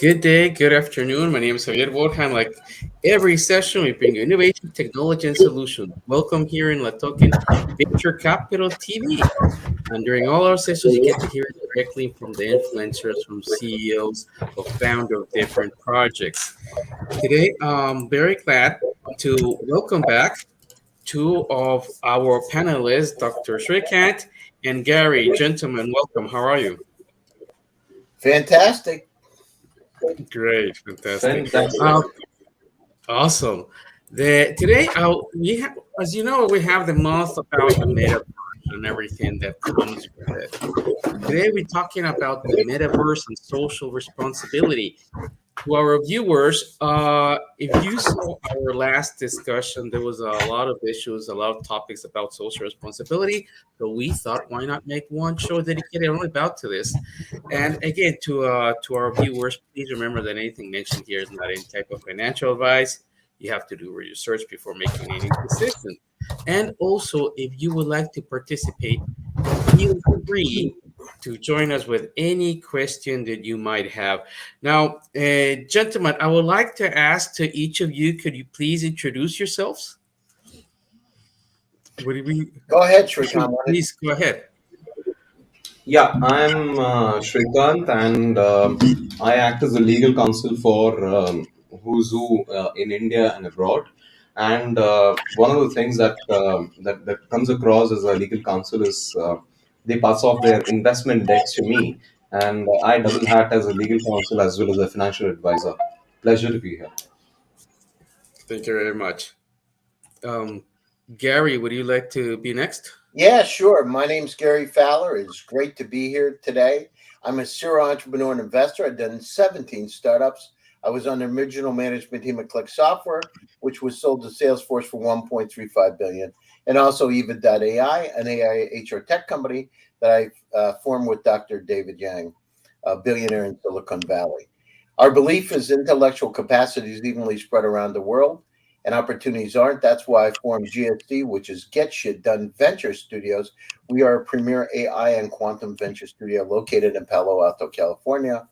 Good day, good afternoon. My name is Javier Borja. Like every session, we bring you innovation, technology, and solutions. Welcome here in La Token Venture Capital TV. And during all our sessions, you get to hear directly from the influencers, from CEOs, or founder of different projects. Today, I'm very glad to welcome back two of our panelists, Dr. Shrikant and Gary. Gentlemen, welcome. How are you? Fantastic. Great, fantastic. Fantastic. Uh, Awesome. Today, we have, as you know, we have the month about the metaverse and everything that comes with it. Today, we're talking about the metaverse and social responsibility. To our viewers, if you saw our last discussion, there was a lot of issues, a lot of topics about social responsibility. So we thought, why not make one show dedicated only about to this? And again, to our viewers, please remember that anything mentioned here is not any type of financial advice. You have to do research before making any decision. And also, if you would like to participate, feel free to join us with any question that you might have. Now, gentlemen, I would like to ask to each of you, could you please introduce yourselves? Would we Go ahead, Shrikant. please go ahead? Yeah, I'm Shrikant, and I act as a legal counsel for Who's Who in India and abroad. And one of the things that comes across as a legal counsel is they pass off their investment decks to me, and I double hat as a legal counsel as well as a financial advisor. Pleasure to be here. Thank you very much. Um, Gary, would you like to be next? Yeah, sure. My name's Gary Fowler. It's great to be here today. I'm a serial entrepreneur and investor. I've done 17 startups. I was on the original management team at Click Software, which was sold to Salesforce for $1.35 billion, and also Eva.ai, an AI HR tech company that I formed with Dr. David Yang, a billionaire in Silicon Valley. Our belief is intellectual capacity is evenly spread around the world, and opportunities aren't. That's why I formed GSD, which is Get Shit Done Venture Studios. We are a premier AI and quantum venture studio located in Palo Alto, California.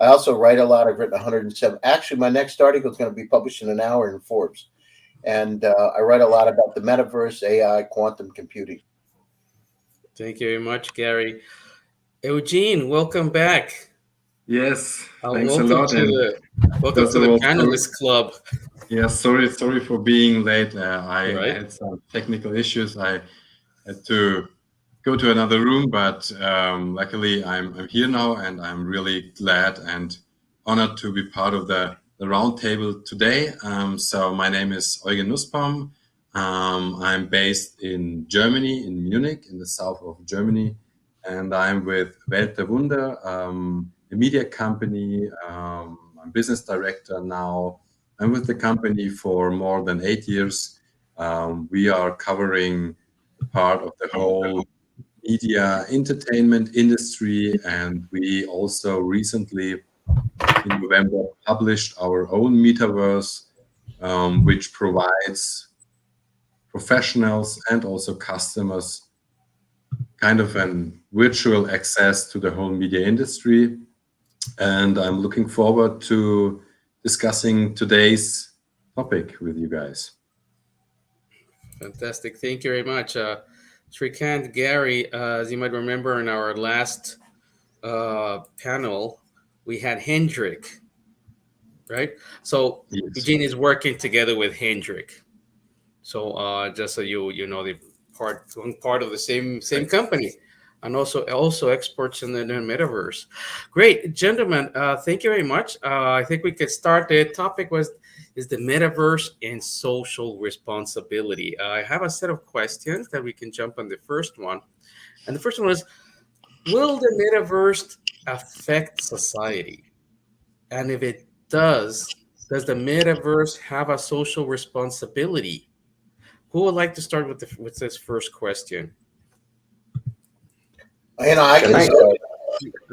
I also write a lot. I've written 107. Actually, my next article is going to be published in an hour in Forbes. And I write a lot about the metaverse, AI, quantum computing. Thank you very much, Gary. Eugene, welcome back. Yes, thanks a Welcome lot. to And welcome first to of the all, panelist club. sorry for being late. I Right. had some technical issues. I had to go to another room, but luckily I'm here now, and I'm really glad and honored to be part of the roundtable today. So my name is Eugen Nussbaum. I'm based in Germany, in Munich, in the south of Germany, and I'm with Welt der Wunder, a media company. I'm business director now. I'm with the company for more than 8 years. We are covering part of the whole media entertainment industry, and we also recently in November published our own metaverse, which provides professionals and also customers kind of an virtual access to the whole media industry. And I'm looking forward to discussing today's topic with you guys. Fantastic. Thank you very much. Shrikant, Gary, as you might remember in our last panel, we had Hendrik, right? So Yes. Eugene is working together with Hendrik. So just so you know, the one part of the same company, and also experts in the metaverse. Great, gentlemen. Thank you very much. I think we could start. The topic is the metaverse and social responsibility. I have a set of questions that we can jump on the first one, and the first one is: will the metaverse affect society? And if it does the metaverse have a social responsibility? Who would like to start with this first question? I Can can I? start.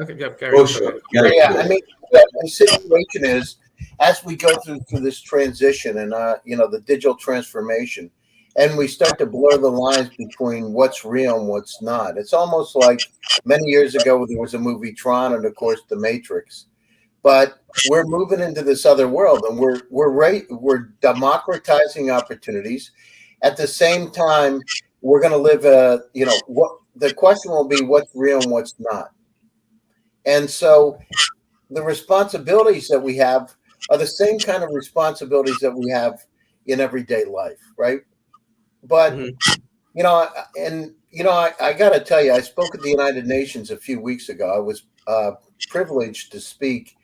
Okay, yeah, Gary. Oh, Go sure. ahead. Gary, Yeah, I mean, the situation is as we go through this transition and the digital transformation, and we start to blur the lines between what's real and what's not. It's almost like many years ago there was a movie Tron and of course The Matrix. but we're moving into this other world, and we're democratizing opportunities. At the same time, we're going to live what the question will be: what's real and what's not. And so the responsibilities that we have are the same kind of responsibilities that we have in everyday life, right? But I got to tell you, I spoke at the United Nations a few weeks ago. I was privileged to speak,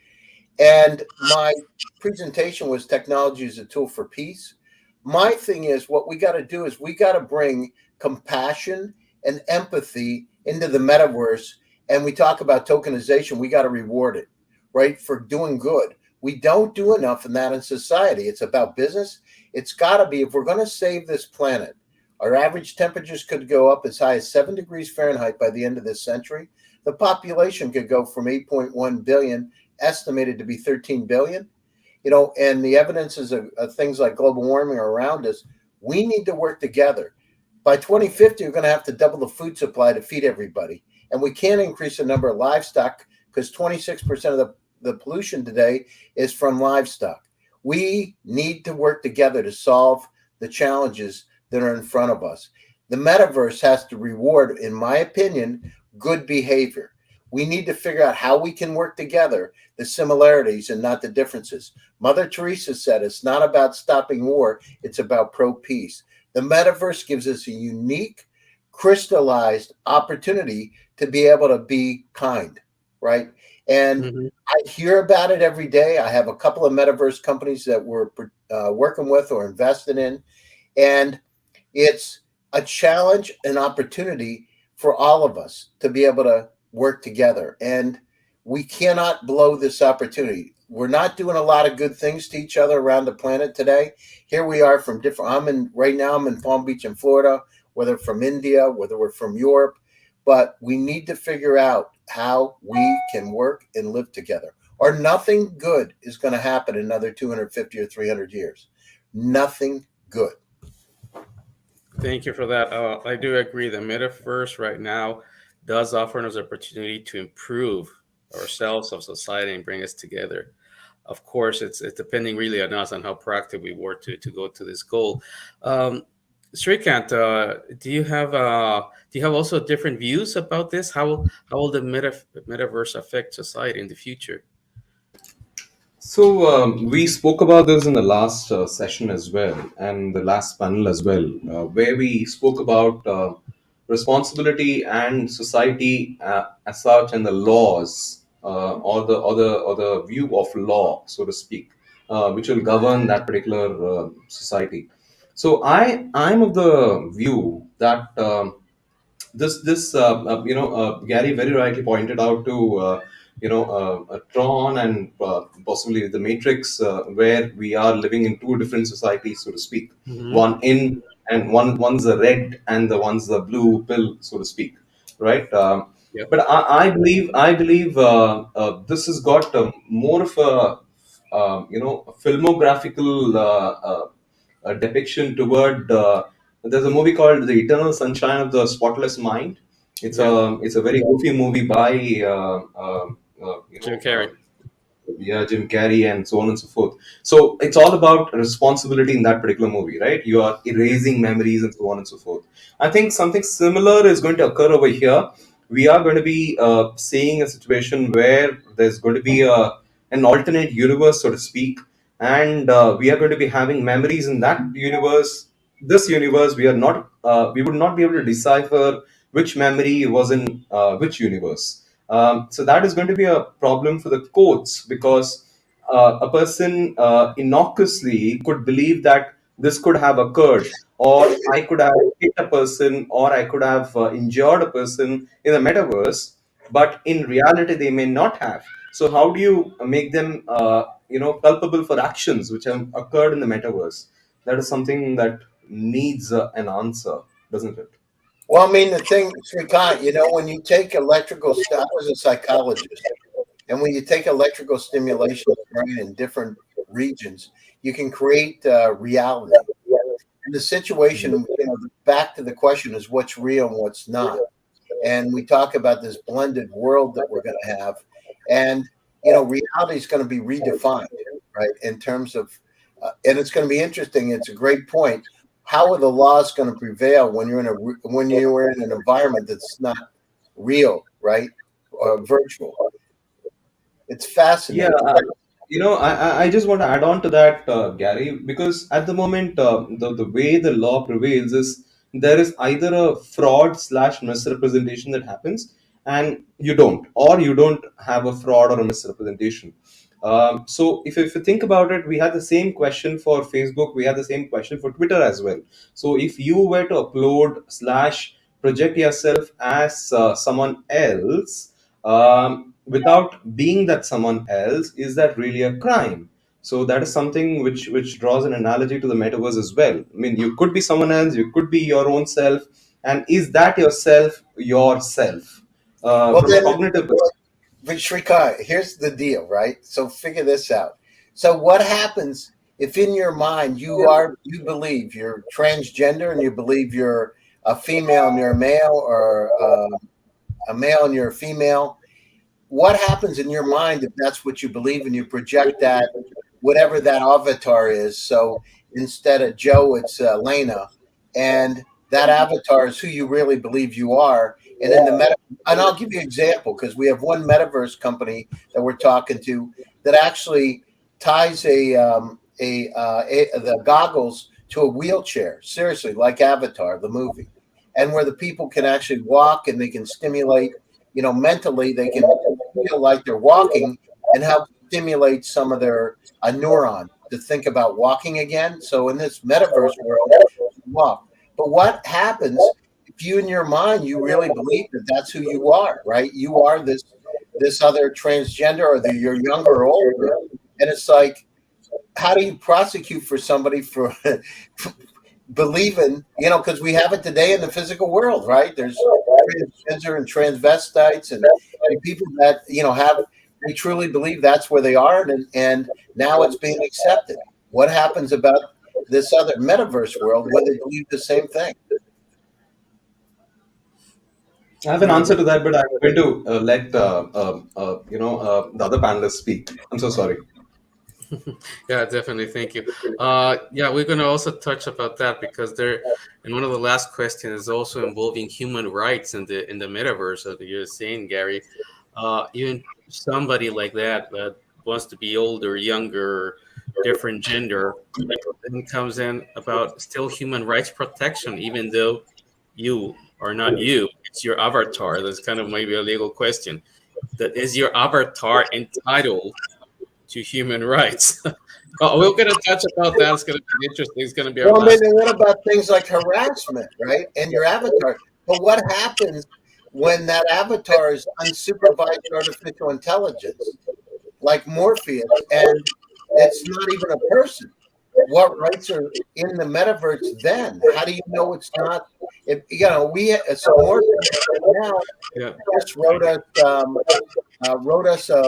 and my presentation was technology as a tool for peace. My thing is, what we got to do is we got to bring compassion and empathy into the metaverse. And we talk about tokenization. We got to reward it, right, for doing good. We don't do enough in that in society. It's about business. It's got to be, if we're going to save this planet, our average temperatures could go up as high as 7 degrees Fahrenheit by the end of this century. The population could go from 8.1 billion, estimated to be 13 billion. And the evidences of things like global warming are around us. We need to work together. By 2050, we're going to have to double the food supply to feed everybody. And we can't increase the number of livestock because 26% of the pollution today is from livestock. We need to work together to solve the challenges that are in front of us. The metaverse has to reward, in my opinion, good behavior. We need to figure out how we can work together, the similarities and not the differences. Mother Teresa said it's not about stopping war, it's about pro-peace. The metaverse gives us a unique, crystallized opportunity to be able to be kind, right? And I hear about it every day. I have a couple of metaverse companies that we're working with or invested in, and it's a challenge, an opportunity for all of us to be able to work together. And we cannot blow this opportunity. We're not doing a lot of good things to each other around the planet today. Here we are from different, right now I'm in Palm Beach in Florida, whether from India, whether we're from Europe, but we need to figure out how we can work and live together, or nothing good is going to happen in another 250 or 300 years. Nothing good. Thank you for that. I do agree. The metaverse right now does offer us an opportunity to improve ourselves, of society, and bring us together. Of course, it's depending really on us and how proactive we were to go to this goal. Srikant, do you have also different views about this? How will the metaverse affect society in the future? So we spoke about this in the last session as well, and the last panel as well, where we spoke about responsibility and society as such, and the laws, or the view of law, so to speak, which will govern that particular society. So I'm of the view that Gary very rightly pointed out to Tron and possibly the Matrix, where we are living in two different societies, so to speak. One in and one's the red and the one's the blue pill, so to speak, right? Yep. But I believe this has got more of a filmographical depiction toward. There's a movie called The Eternal Sunshine of the Spotless Mind. It's a very goofy movie by Jim Carrey. Jim Carrey and so on and so forth. So it's all about responsibility in that particular movie, right? You are erasing memories and so on and so forth. I think something similar is going to occur over here. We are going to be seeing a situation where there's going to be an alternate universe, so to speak, and we are going to be having memories in that universe. This universe, we would not be able to decipher which memory was in which universe. So that is going to be a problem for the courts, because a person innocuously could believe that this could have occurred, or I could have hit a person, or I could have injured a person in the metaverse, but in reality they may not have. So how do you make them culpable for actions which have occurred in the metaverse? That is something that needs an answer, doesn't it? Well, I mean, the thing, Srikant, when you take electrical, I was a psychologist, and when you take electrical stimulation in different regions, you can create reality. And the situation, back to the question, is what's real and what's not. And we talk about this blended world that we're going to have. And reality is going to be redefined, right? In terms of, and it's going to be interesting. It's a great point. How are the laws going to prevail when you're in an environment that's not real, right, or virtual? It's fascinating. Yeah, I just want to add on to that, Gary, because at the moment, the way the law prevails is there is either a fraud slash misrepresentation that happens, and you don't have a fraud or a misrepresentation. So if you think about it, we had the same question for Facebook, we had the same question for Twitter as well. So if you were to upload slash project yourself as someone else, without being that someone else, is that really a crime? So that is something which draws an analogy to the metaverse as well. I mean, you could be someone else, you could be your own self, and is that yourself Well, from a then, cognitive perspective? but Shrikant, here's the deal, right? So figure this out. So what happens if in your mind you believe you're transgender and you believe you're a female and you're a male, or a male and you're a female? What happens in your mind if that's what you believe and you project that, whatever that avatar is? So instead of Joe, it's Lena, and that avatar is who you really believe you are. And in the and I'll give you an example, because we have one metaverse company that we're talking to that actually ties the goggles to a wheelchair, seriously, like Avatar, the movie, and where the people can actually walk and they can stimulate, mentally, they can feel like they're walking and help stimulate some of their neuron to think about walking again. So in this metaverse world, walk. But what happens if you in your mind you really believe that that's who you are, right? You are this other transgender, or you're younger or older, and it's like, how do you prosecute for somebody for believing, because we have it today in the physical world, right? There's transgender and transvestites and people that, they truly believe that's where they are. And now it's being accepted. What happens about this other metaverse world when they believe the same thing? I have an answer to that, but I'm going to let the other panelists speak. I'm so sorry. Yeah, definitely. Thank you. Yeah, we're going to also touch about that, because there, and one of the last questions is also involving human rights in the metaverse, as you're saying, Gary. Even somebody like that wants to be older, younger, different gender, then comes in about still human rights protection, even though you are not you, it's your avatar. That's kind of maybe a legal question. That is your avatar entitled to human rights? Oh, we're going to touch about that. It's going to be interesting. It's going to be our Well, last. then what about things like harassment, right? And your avatar. But what happens when that avatar is unsupervised artificial intelligence, like Morpheus, and it's not even a person? What rights are in the metaverse then? How do you know it's not? So Morpheus now Yeah. just wrote us a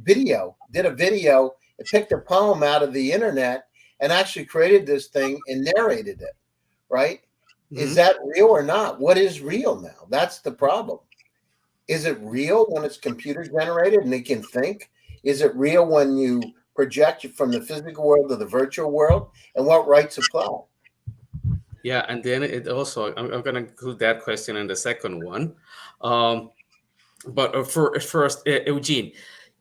video, did a video, it picked a poem out of the internet and actually created this thing and narrated it, right? Mm-hmm. Is that real or not? What is real now? That's the problem. Is it real when it's computer generated and it can think? Is it real when you project from the physical world to the virtual world? And what rights apply? Yeah, and then it also, I'm going to include that question in the second one. But first, Eugene,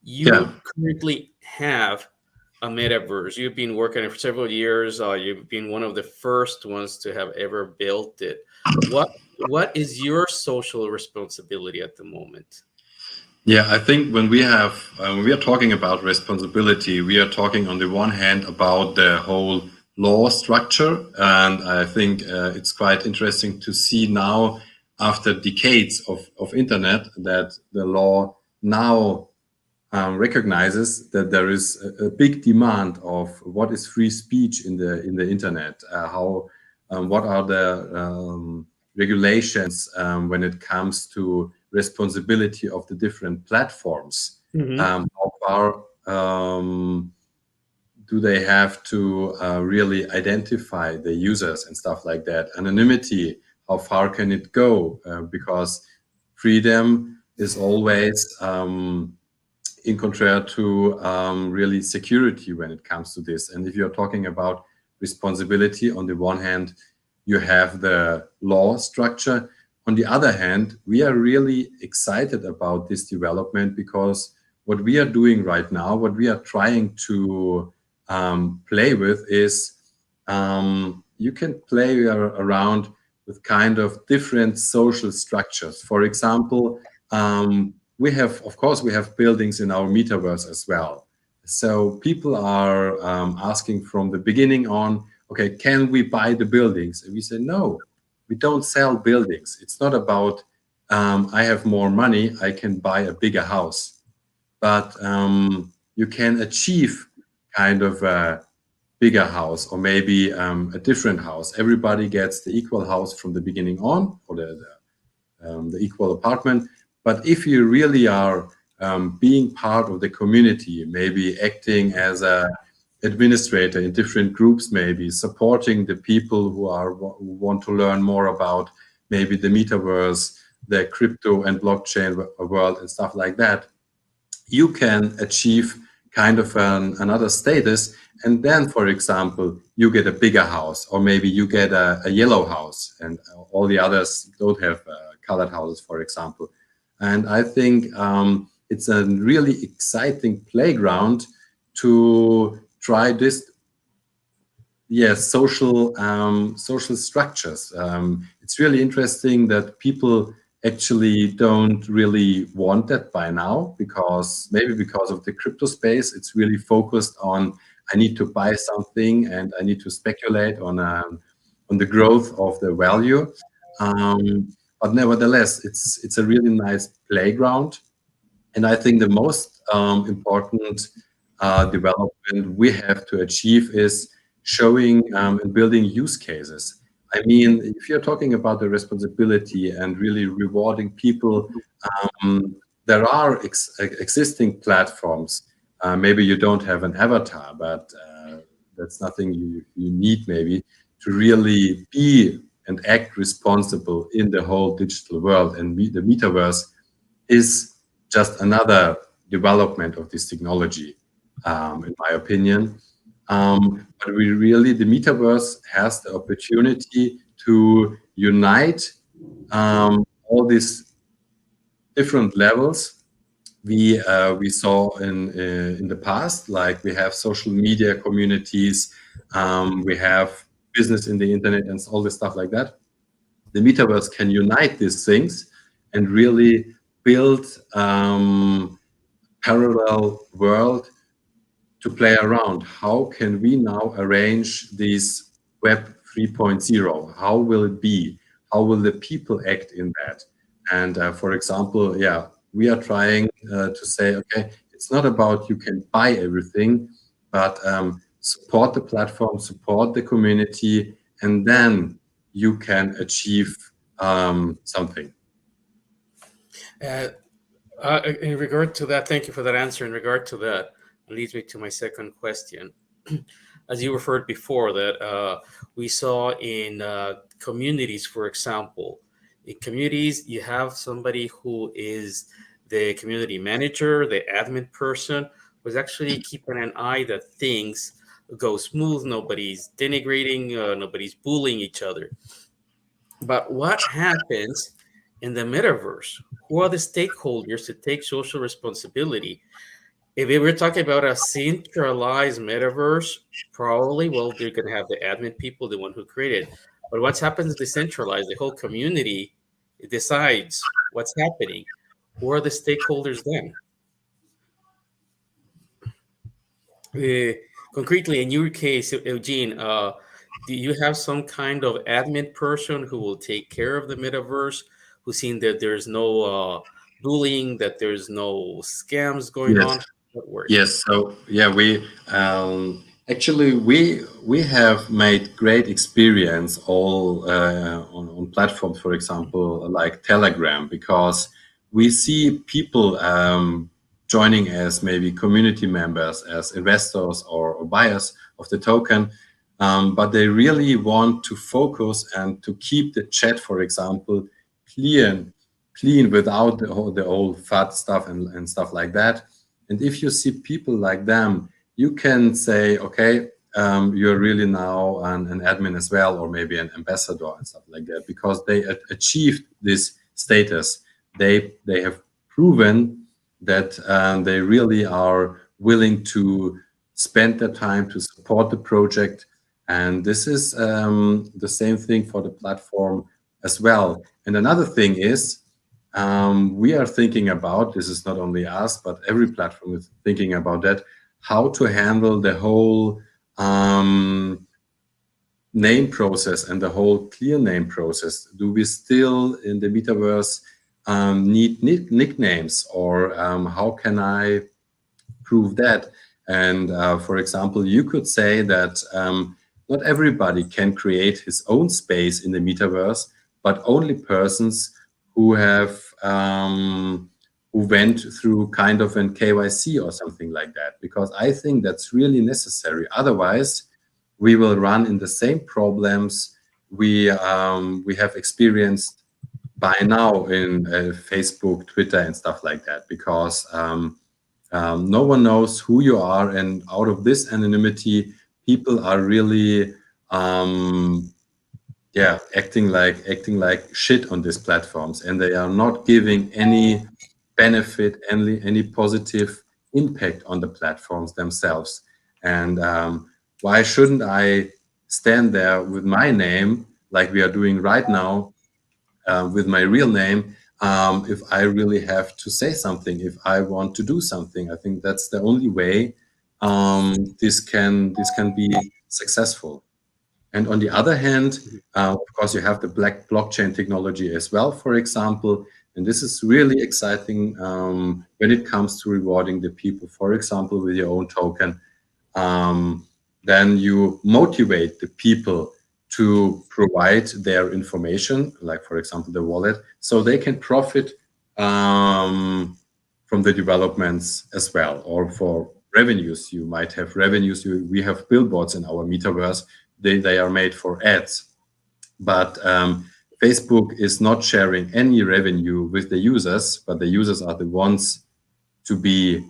you currently have a metaverse. You've been working for several years. You've been one of the first ones to have ever built it. What is your social responsibility at the moment? Yeah, I think when we are talking about responsibility, we are talking on the one hand about the whole law structure, and I think it's quite interesting to see now, after decades of internet, that the law now recognizes that there is a big demand of what is free speech in the internet. What are the regulations when it comes to responsibility of the different platforms? Mm-hmm. How far do they have to really identify the users and stuff like that? Anonymity, how far can it go? Because freedom is always in contrary to really security when it comes to this. And if you're talking about responsibility, on the one hand, you have the law structure. On the other hand, we are really excited about this development because what we are doing right now, what we are trying to play with is you can play around with kind of different social structures. For example, we have, of course, we have buildings in our metaverse as well. So people are asking from the beginning on, okay, can we buy the buildings? And we say, no, we don't sell buildings. It's not about, I have more money, I can buy a bigger house. But you can achieve kind of a bigger house or maybe a different house. Everybody gets the equal house from the beginning on, or the equal apartment. But if you really are being part of the community, maybe acting as a administrator in different groups, maybe supporting the people who want to learn more about maybe the metaverse, the crypto and blockchain world and stuff like that, you can achieve kind of another status. And then, for example, you get a bigger house, or maybe you get a yellow house, and all the others don't have colored houses, for example. And I think it's a really exciting playground to try this, social structures. It's really interesting that people actually don't really want that by now, because maybe because of the crypto space, it's really focused on, I need to buy something and I need to speculate on the growth of the value. But nevertheless, it's a really nice playground. And I think the most important development we have to achieve is showing and building use cases. I mean, if you're talking about the responsibility and really rewarding people, there are existing platforms. Maybe you don't have an avatar, but that's nothing you need maybe to really be and act responsible in the whole digital world. And the metaverse is just another development of this technology, in my opinion. But the metaverse has the opportunity to unite all these different levels we saw in the past. Like, we have social media communities, we have business in the internet, and all this stuff like that. The metaverse can unite these things and really build parallel world to play around. How can we now arrange this Web 3.0? How will it be? How will the people act in that? And for example, we are trying to say, okay, it's not about you can buy everything, but support the platform, support the community, and then you can achieve something. In regard to that, thank you for that answer. In regard to that, leads me to my second question. As you referred before, that we saw in communities, for example, in communities, you have somebody who is the community manager, the admin person, who's actually keeping an eye that things go smooth, nobody's denigrating, nobody's bullying each other. But what happens in the metaverse? Who are the stakeholders to take social responsibility? If we were talking about a centralized metaverse, probably, well, they're going to have the admin people, the one who created. But what happens decentralized? The whole community decides what's happening. Who are the stakeholders then? Concretely, in your case, Eugene, do you have some kind of admin person who will take care of the metaverse, who's seen that there's no bullying, that there's no scams going Yes. on? What works? Yes. So we actually we have made great experience all on platforms, for example, like Telegram, because we see people joining as maybe community members, as investors or buyers of the token, but they really want to focus and to keep the chat, for example, clean without the old FAT stuff and stuff like that. And if you see people like them, you can say, okay, you're really now an admin as well, or maybe an ambassador and stuff like that, because they achieved this status. They have proven that they really are willing to spend their time to support the project. And this is the same thing for the platform as well. And another thing is, we are thinking about, this is not only us, but every platform is thinking about that, how to handle the whole name process and the whole clear name process. Do we still in the metaverse need nicknames, or how can I prove that? And for example, you could say that not everybody can create his own space in the metaverse, but only persons who have who went through kind of an KYC or something like that, because I think that's really necessary. Otherwise, we will run in the same problems we have experienced by now in Facebook, Twitter, and stuff like that, because no one knows who you are, and out of this anonymity, people are really acting like shit on these platforms, and they are not giving any benefit, any positive impact on the platforms themselves. And why shouldn't I stand there with my name, like we are doing right now, with my real name, if I really have to say something, if I want to do something? I think that's the only way this can be successful. And on the other hand, of course, you have the blockchain technology as well, for example. And this is really exciting when it comes to rewarding the people, for example, with your own token. Then you motivate the people to provide their information, like, for example, the wallet, so they can profit from the developments as well. Or for revenues, you might have revenues. We have billboards in our metaverse. They are made for ads, but Facebook is not sharing any revenue with the users, but the users are the ones to be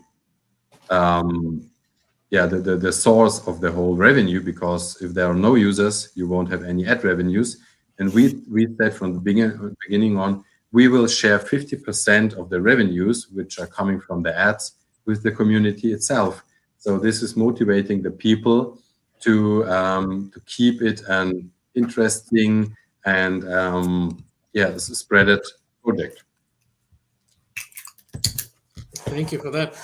the source of the whole revenue, because if there are no users, you won't have any ad revenues. And we said from the beginning on, we will share 50% of the revenues which are coming from the ads with the community itself. So this is motivating the people to keep it an interesting and spreaded project. Thank you for that.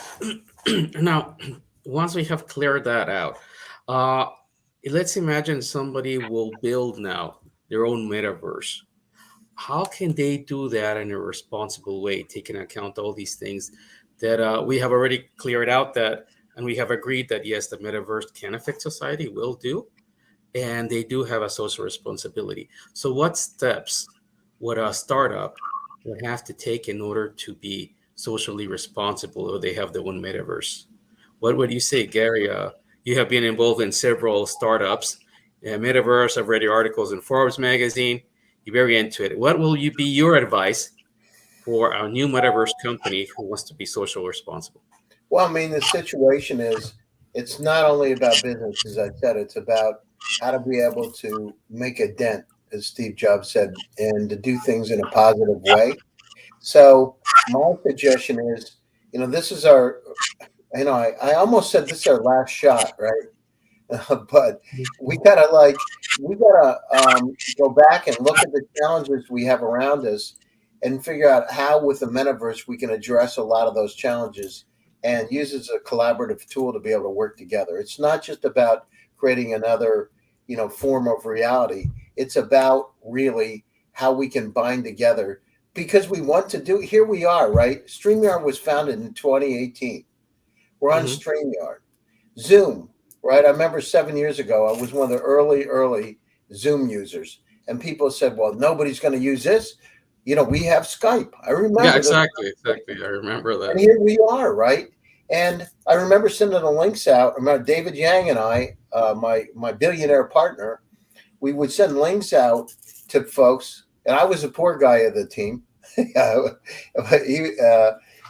Now, once we have cleared that out, let's imagine somebody will build now their own metaverse. How can they do that in a responsible way, taking account all these things that we have already cleared out, that, and we have agreed that yes, the metaverse can affect society, will do, and they do have a social responsibility. So what steps would a startup would have to take in order to be socially responsible, or they have their own metaverse? What would you say, Gary? You have been involved in several startups, metaverse. I've read your articles in Forbes magazine. You're very into it. What will be your advice for a new metaverse company who wants to be social responsible? Well, I mean, the situation is, it's not only about business, as I said, it's about how to be able to make a dent, as Steve Jobs said, and to do things in a positive way. So my suggestion is, this is our, I almost said this is our last shot, right? But we gotta go back and look at the challenges we have around us and figure out how, with the metaverse, we can address a lot of those challenges and use it as a collaborative tool to be able to work together. It's not just about creating another, form of reality. It's about really how we can bind together, because we want to do. Here we are, right? StreamYard was founded in 2018. We're on StreamYard. Zoom, right? I remember 7 years ago, I was one of the early Zoom users, and people said, "Well, nobody's going to use this." We have Skype. I remember. Yeah, exactly. I remember that. And here we are, right? And I remember sending the links out. I remember David Yang and I, my billionaire partner, we would send links out to folks. And I was a poor guy of the team.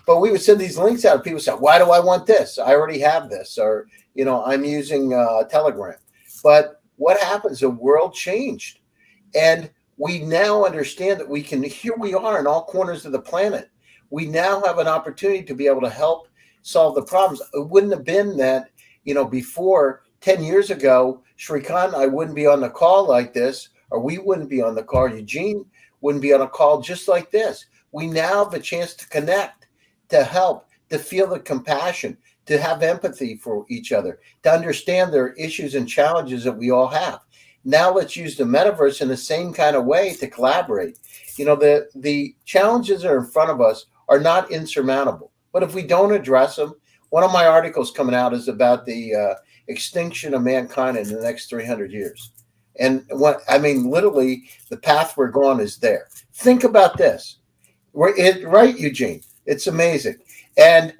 But we would send these links out. People say, "Why do I want this? I already have this," or I'm using Telegram. But what happens? The world changed, and we now understand that we can. Here we are in all corners of the planet. We now have an opportunity to be able to help solve the problems. It wouldn't have been that before 10 years ago, Shrikant and I wouldn't be on the call like this, or we wouldn't be on the call. Eugene wouldn't be on a call just like this. We now have a chance to connect, to help, to feel the compassion, to have empathy for each other, to understand their issues and challenges that we all have. Now let's use the metaverse in the same kind of way to collaborate. The challenges that are in front of us are not insurmountable, but if we don't address them, one of my articles coming out is about the extinction of mankind in the next 300 years. And literally, the path we're going is there. Think about this. Right, Eugene? It's amazing. And,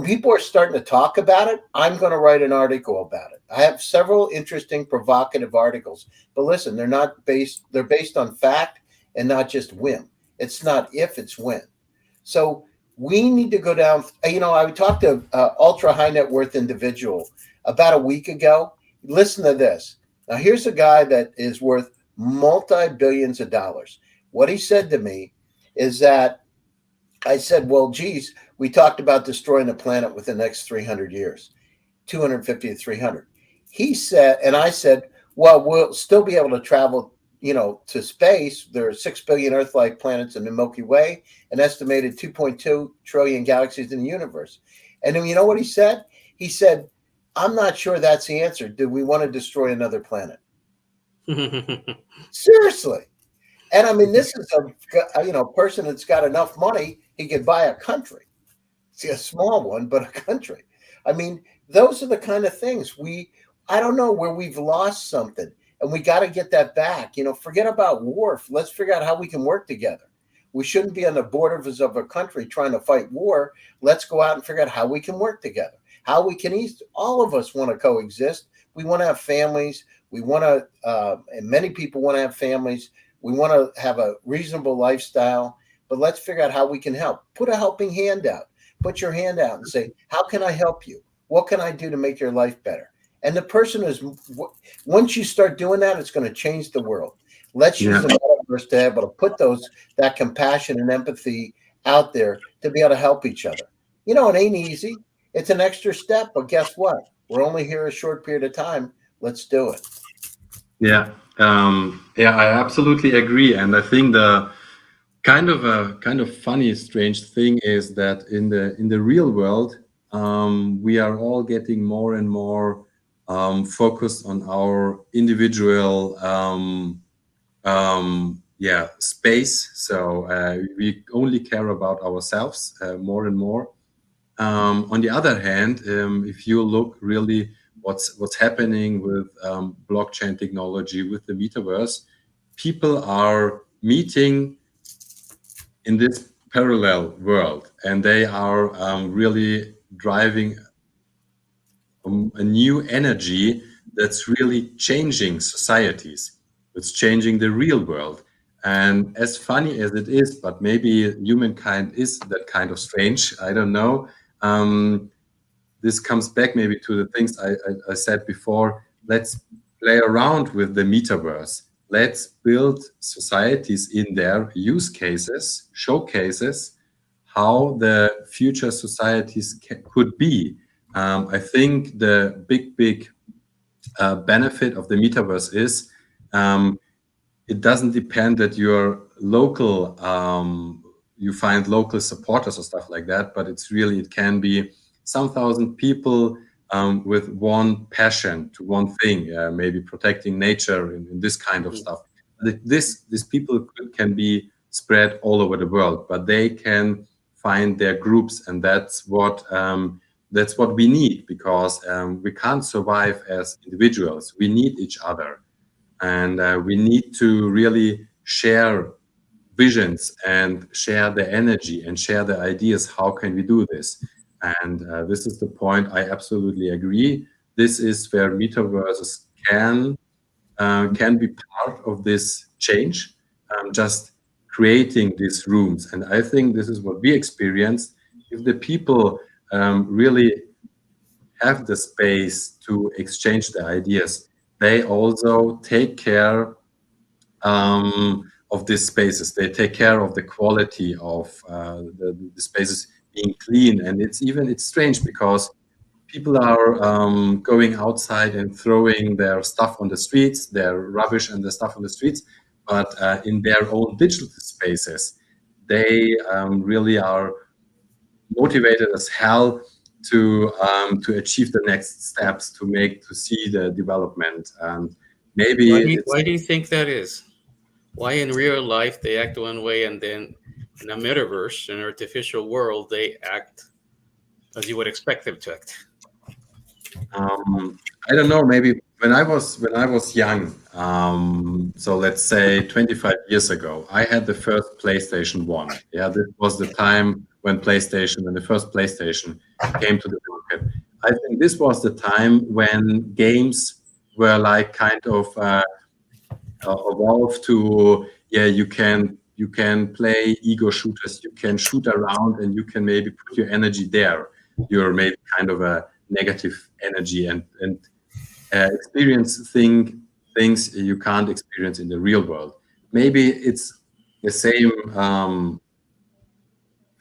people are starting to talk about it. I'm going to write an article about it. I have several interesting, provocative articles. But listen, they're based on fact and not just whim. It's not if, it's when. So we need to go down. I talked to an ultra high net worth individual about a week ago. Listen to this. Now, here's a guy that is worth multi-billions of dollars. What he said to me is that I said, well, geez, we talked about destroying the planet within the next 300 years, 250 to 300. He said, and I said, well, we'll still be able to travel, to space. There are 6 billion Earth-like planets in the Milky Way, an estimated 2.2 trillion galaxies in the universe. And then you know what he said? He said, I'm not sure that's the answer. Do we want to destroy another planet? Seriously. And this is a person that's got enough money, he could buy a country. See, a small one, but a country. Those are the kind of things I don't know, where we've lost something and we got to get that back. Forget about war. Let's figure out how we can work together. We shouldn't be on the borders of a country trying to fight war. Let's go out and figure out how we can work together, how we can all of us want to coexist. We want to have families. We want to, and many people want to have families. We want to have a reasonable lifestyle, but let's figure out how we can help. Put a helping hand out. Put your hand out and say, how can I help you? What can I do to make your life better? And the person once you start doing that, it's going to change the world. Let's use the metaverse to be able to put that compassion and empathy out there to be able to help each other. It ain't easy. It's an extra step, but guess what? We're only here a short period of time. Let's do it. Yeah, I absolutely agree, and I think the kind of funny, strange thing is that in the real world, we are all getting more and more focused on our individual space. So we only care about ourselves more and more. On the other hand, if you look really what's happening with blockchain technology, with the metaverse, people are meeting in this parallel world, and they are really driving a new energy that's really changing societies. It's changing the real world. And as funny as it is, but maybe humankind is that kind of strange, I don't know. This comes back maybe to the things I said before. Let's play around with the metaverse. Let's build societies in their use cases, showcases how the future societies could be. I think the big benefit of the metaverse is it doesn't depend that you're local, you find local supporters or stuff like that, but it can be some thousand people with one passion to one thing, maybe protecting nature and this kind of stuff. These people can be spread all over the world, but they can find their groups, and that's what we need, because we can't survive as individuals. We need each other, and we need to really share visions and share the energy and share the ideas. How can we do this? And this is the point. I absolutely agree. This is where metaverses can be part of this change, just creating these rooms. And I think this is what we experienced if the people really have the space to exchange their ideas, they also take care of these spaces. They take care of the quality of the spaces being clean. And it's strange because people are going outside and throwing their stuff on the streets, their rubbish and the stuff on the streets, but in their own digital spaces, they really are motivated as hell to achieve the next steps, to see the development. And maybe it's Why do you think that is? Why in real life they act one way, and then in a metaverse, an artificial world, they act as you would expect them to act? I don't know. Maybe when I was young, so let's say 25 years ago, I had the first PlayStation 1. Yeah, this was the time when the first PlayStation came to the market. I think this was the time when games were like kind of evolved to, yeah, you can play ego shooters, you can shoot around, and you can maybe put your energy there. You're maybe kind of a negative energy, and experience things you can't experience in the real world. Maybe it's the same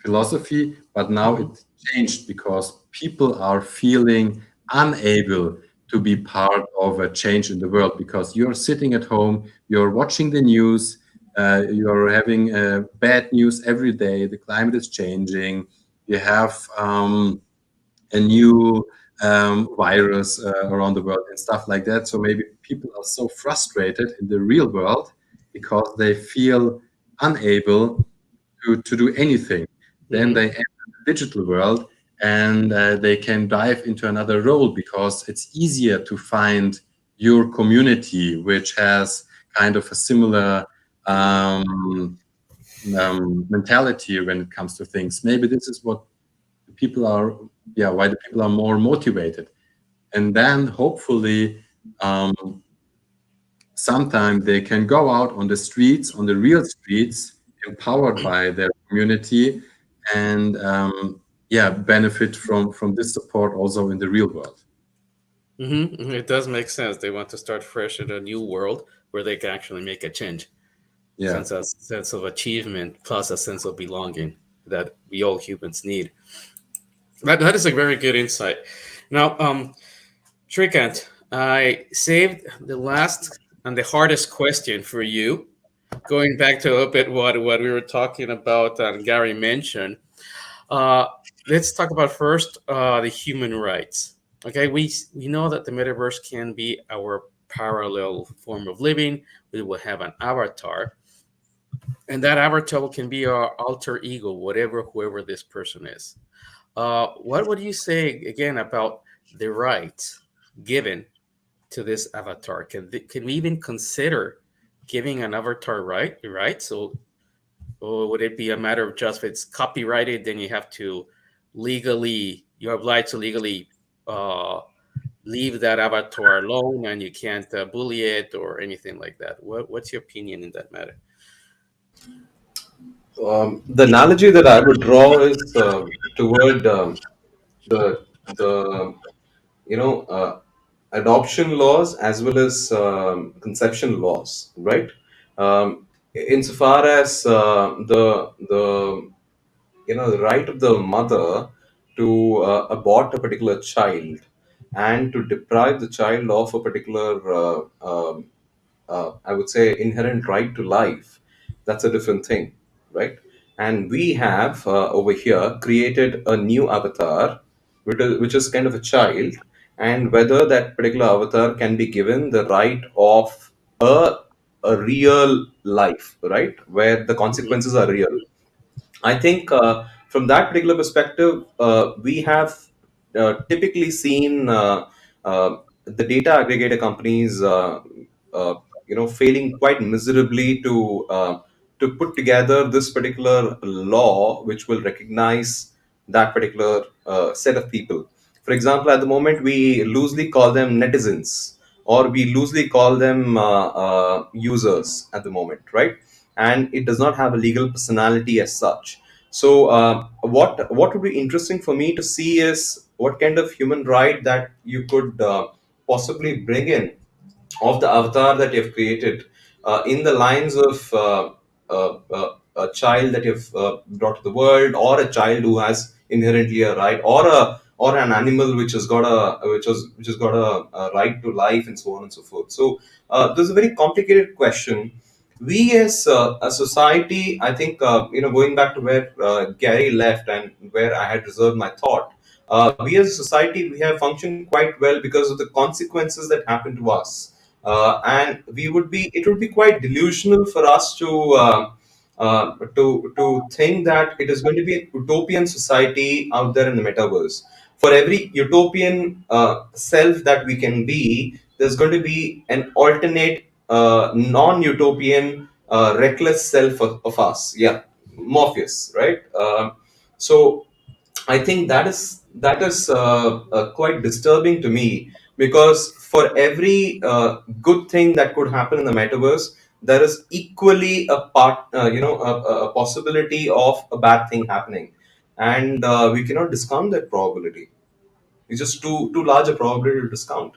philosophy, but now Mhm. it's changed because people are feeling unable to be part of a change in the world because you're sitting at home, you're watching the news, you're having bad news every day. The climate is changing. You have a new virus around the world and stuff like that. So maybe people are so frustrated in the real world because they feel unable to do anything. Then Mhm. they enter the digital world and they can dive into another role because it's easier to find your community, which has kind of a similar mentality when it comes to things. Maybe this is what people are, yeah, why the people are more motivated. And then hopefully sometime they can go out on the streets, on the real streets, empowered by their community, and yeah, benefit from this support also in the real world. It does make sense. They want to start fresh in a new world where they can actually make a change. Yeah. A sense of achievement plus a sense of belonging that we all humans need. That is a very good insight. Now, Shrikant, I saved the last and the hardest question for you. Going back to a little bit what we were talking about and Gary mentioned. Uh, let's talk about first the human rights. Okay, we know that the metaverse can be our parallel form of living. We will have an avatar, and that avatar can be our alter ego, whoever this person is. What would you say again about the rights given to this avatar? Can we even consider giving an avatar right? So, or would it be a matter of just if it's copyrighted, then you're obliged to legally uh, leave that avatar alone, and you can't bully it or anything like that? What's your opinion in that matter? The analogy that I would draw is toward the adoption laws as well as conception laws, right? Insofar as the right of the mother to abort a particular child and to deprive the child of a particular I would say inherent right to life, that's a different thing, right? And we have over here created a new avatar, which is kind of a child, and whether that particular avatar can be given the right of a a real life, right, where the Mhm. consequences are real. I think from that particular perspective, we have typically seen the data aggregator companies, failing quite miserably to put together this particular law, which will recognize that particular set of people. For example, at the moment, we loosely call them netizens, or we loosely call them users at the moment, right? And it does not have a legal personality as such. So what would be interesting for me to see is what kind of human right that you could possibly bring in of the avatar that you've created, in the lines of a child that you've brought to the world, or a child who has inherently a right, or an animal which has got a right to life, and so on and so forth. So this is a very complicated question. We as a society, I think, going back to where Gary left and where I had reserved my thought, we as a society, we have functioned quite well because of the consequences that happen to us, and it would be quite delusional for us to think that it is going to be an utopian society out there in the metaverse. For every utopian self that we can be, there's going to be an alternate non-utopian reckless self of us. Yeah, Morpheus, right? So I think that is quite disturbing to me, because for every good thing that could happen in the metaverse, there is equally a a possibility of a bad thing happening, and we cannot discount that probability. It's just too large a probability to discount.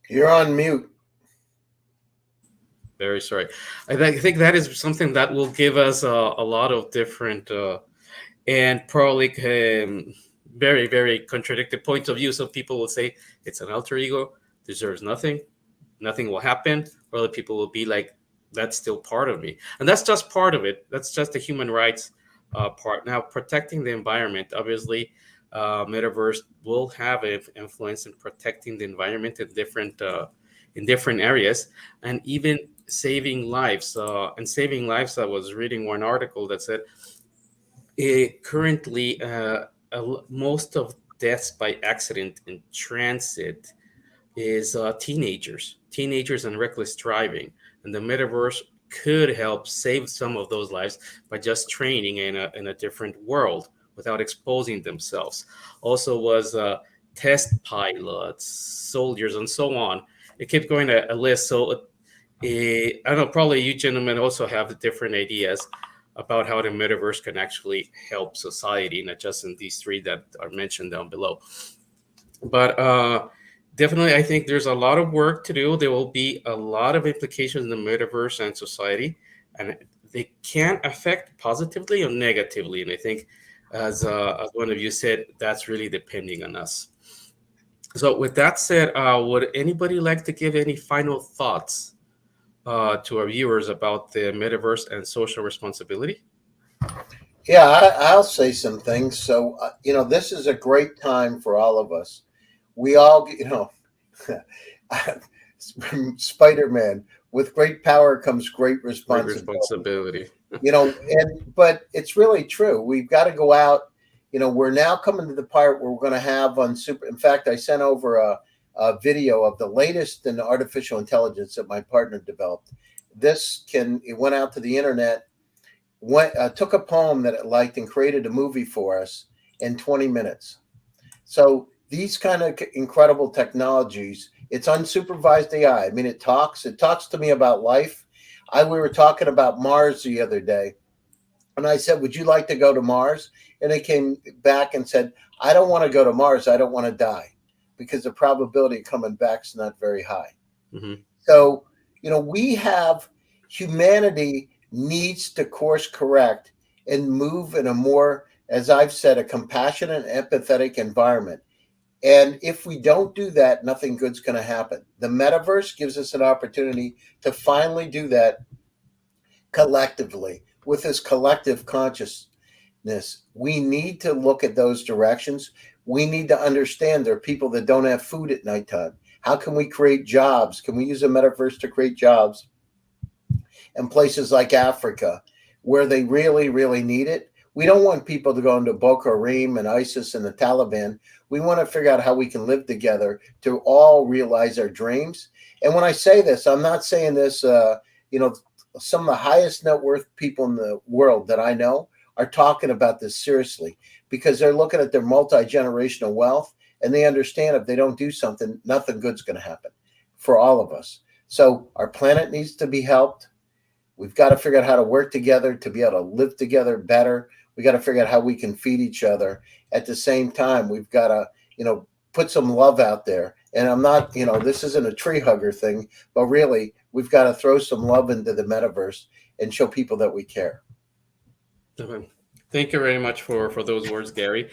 You're on mute. Very sorry. I think that is something that will give us a lot of different and probably very, very contradicted points of view. Some people will say it's an alter ego, deserves nothing, nothing will happen. Or other people will be like, that's still part of me. And that's just part of it. That's just the human rights part. Now, protecting the environment, obviously, Metaverse will have an influence in protecting the environment in different areas, and even saving lives. And saving lives, I was reading one article that said currently most of deaths by accident in transit is teenagers and reckless driving, and the metaverse could help save some of those lives by just training in a different world without exposing themselves. Also was test pilots, soldiers, and so on. It kept going a list. So I don't know, probably you gentlemen also have different ideas about how the metaverse can actually help society, not just in these three that are mentioned down below. But definitely, I think there's a lot of work to do. There will be a lot of implications in the metaverse and society, and they can affect positively or negatively. And I think, as one of you said, that's really depending on us. So, with that said, would anybody like to give any final thoughts to our viewers about the metaverse and social responsibility? Yeah, I'll say some things. So, this is a great time for all of us. We all, Spider-Man, with great power comes great Great responsibility. responsibility. But it's really true. We've got to go out. We're now coming to the part where we're going to have on super. In fact, I sent over a video of the latest in artificial intelligence that my partner developed. It went out to the internet, took a poem that it liked and created a movie for us in 20 minutes. So these kind of incredible technologies, it's unsupervised AI. I mean, it talks to me about life. We were talking about Mars the other day, and I said, would you like to go to Mars? And it came back and said, I don't want to go to Mars. I don't want to die, because the probability of coming back is not very high. Mm-hmm. So, humanity needs to course correct and move in a more, as I've said, a compassionate and empathetic environment. And if we don't do that, nothing good's going to happen. The metaverse gives us an opportunity to finally do that collectively with this collective consciousness. We need to look at those directions. We need to understand there are people that don't have food at nighttime. How can we create jobs? Can we use a metaverse to create jobs in places like Africa where they really, really need it? We don't want people to go into Boko Haram and ISIS and the Taliban. We want to figure out how we can live together to all realize our dreams. And when I say this, I'm not saying this, some of the highest net worth people in the world that I know are talking about this seriously, because they're looking at their multi-generational wealth, and they understand if they don't do something, nothing good's going to happen for all of us. So our planet needs to be helped. We've got to figure out how to work together to be able to live together better. We got to figure out how we can feed each other. At the same time, we've got to, put some love out there. And I'm not, this isn't a tree hugger thing, but really, we've got to throw some love into the metaverse and show people that we care. Okay. Thank you very much for those words, Gary.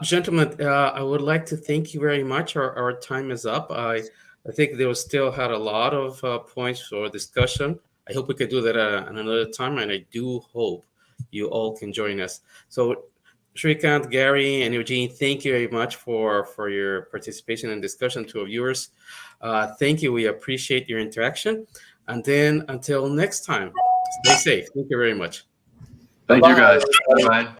Gentlemen, I would like to thank you very much. Our time is up. I think there was still had a lot of points for discussion. I hope we could do that another time, and I do hope you all can join us. So, Shrikant, Gary, and Eugene, thank you very much for your participation and discussion to our viewers. Thank you. We appreciate your interaction. And then until next time, stay safe. Thank you very much. Thank you, guys. Bye-bye.